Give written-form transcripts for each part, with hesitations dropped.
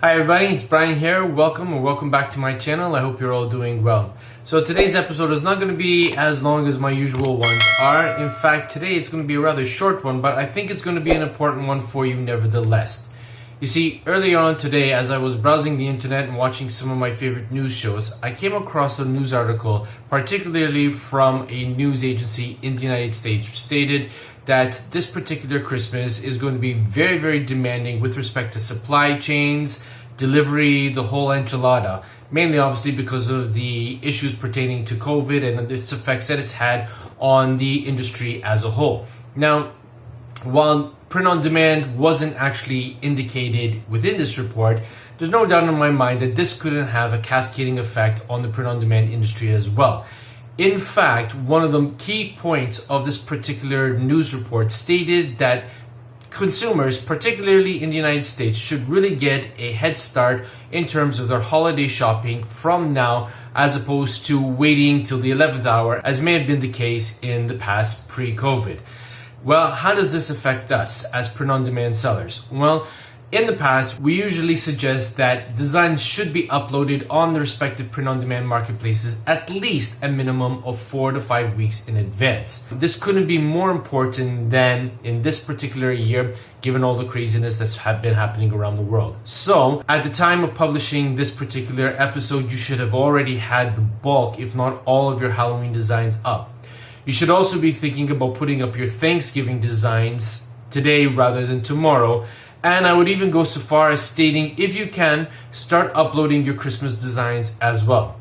Hi everybody, it's Brian here. Welcome back to my channel. I hope you're all doing well. So today's episode is not going to be as long as my usual ones are. In fact, today it's going to be a rather short one, but I think it's going to be an important one for you nevertheless. You see, earlier on today, as I was browsing the internet and watching some of my favorite news shows, I came across a news article, particularly from a news agency in the United States, which stated that this particular Christmas is going to be very, very demanding with respect to supply chains, delivery, the whole enchilada, mainly obviously because of the issues pertaining to COVID and its effects that it's had on the industry as a whole. Now, while print on demand wasn't actually indicated within this report, there's no doubt in my mind that this couldn't have a cascading effect on the print on demand industry as well. In fact, one of the key points of this particular news report stated that consumers, particularly in the United States, should really get a head start in terms of their holiday shopping from now, as opposed to waiting till the 11th hour, as may have been the case in the past pre-COVID. Well, how does this affect us as print-on-demand sellers? Well, in the past, we usually suggest that designs should be uploaded on the respective print-on-demand marketplaces at least a minimum of 4 to 5 weeks in advance. This couldn't be more important than in this particular year, given all the craziness that's been happening around the world. So, at the time of publishing this particular episode, you should have already had the bulk, if not all, of your Halloween designs up. You should also be thinking about putting up your Thanksgiving designs today rather than tomorrow. And I would even go so far as stating, if you can, start uploading your Christmas designs as well.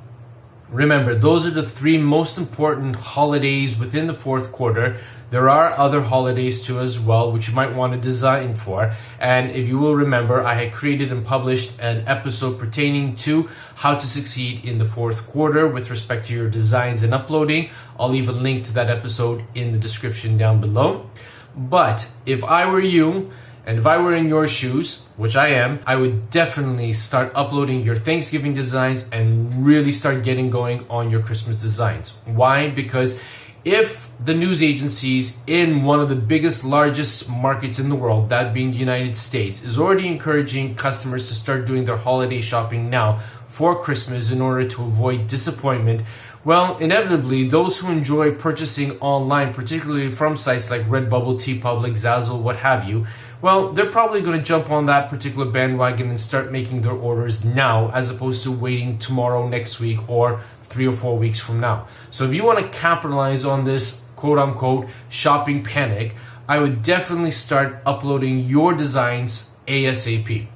Remember, those are the three most important holidays within the fourth quarter. There are other holidays too as well, which you might want to design for. And if you will remember, I had created and published an episode pertaining to how to succeed in the fourth quarter with respect to your designs and uploading. I'll leave a link to that episode in the description down below. But if I were you, and if I were in your shoes, which I am, I would definitely start uploading your Thanksgiving designs and really start getting going on your Christmas designs. Why? Because if the news agencies in one of the biggest, largest markets in the world, that being the United States, is already encouraging customers to start doing their holiday shopping now for Christmas in order to avoid disappointment, well, inevitably, those who enjoy purchasing online, particularly from sites like RedBubble, Teepublic, Zazzle, what have you, well, they're probably going to jump on that particular bandwagon and start making their orders now, as opposed to waiting tomorrow, next week, or 3 or 4 weeks from now. So if you want to capitalize on this quote-unquote shopping panic, I would definitely start uploading your designs ASAP.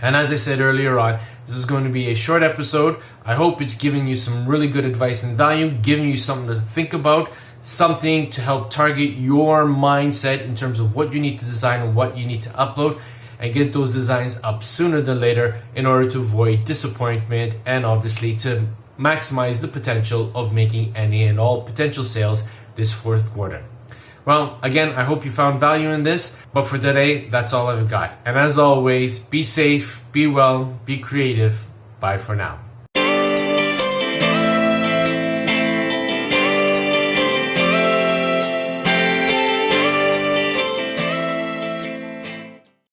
And as I said earlier on, this is going to be a short episode. I hope it's giving you some really good advice and value, giving you something to think about, something to help target your mindset in terms of what you need to design and what you need to upload, and get those designs up sooner than later in order to avoid disappointment and obviously to maximize the potential of making any and all potential sales this fourth quarter. Well, again, I hope you found value in this, but for today, that's all I've got. And as always, be safe, be well, be creative. Bye for now.